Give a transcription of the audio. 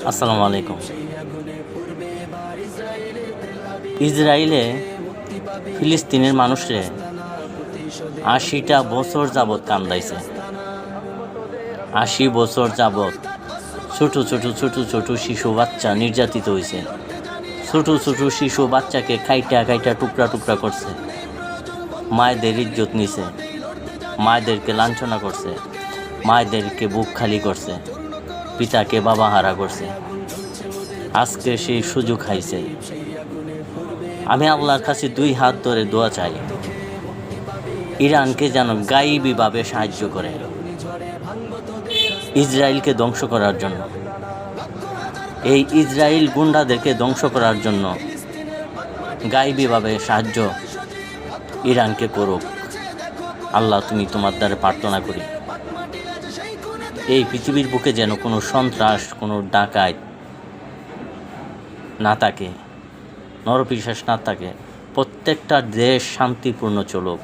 আসসালামু আলাইকুম। ইসরায়েলে ফিলিস্তিনের মানুষরে ৮০টা বছর যাবৎ কান্দাইছে। ৮০ বছর যাবৎ ছোট শিশু বাচ্চা নির্যাতিত হয়েছে। ছোট শিশু বাচ্চাকে কাইটা টুকরা টুকরা করছে। মায়েদের ইজ্জত নিছে, মায়েদেরকে লাঞ্ছনা করছে, মায়েদেরকে বুক খালি করছে, পিতাকে বাবা হারা করছে। আজকে সেই সুযোগ খাইছে। আমি আল্লাহর কাছে 2 হাত ধরে দোয়া চাই, ইরানকে যেন গায়েবীভাবে সাহায্য করে ইসরায়েলকে ধ্বংস করার জন্য। এই ইসরায়েল গুন্ডাদেরকে ধ্বংস করার জন্য গায়েবীভাবে সাহায্য ইরানকে করুক। আল্লাহ, তুমি তোমার দ্বারা প্রার্থনা করি, এই পৃথিবীর বুকে যেন কোনো সন্ত্রাস, কোনো ডাকাত না থাকে, নরপিশাচ না থাকে। প্রত্যেকটা দেশ শান্তিপূর্ণ চলুক।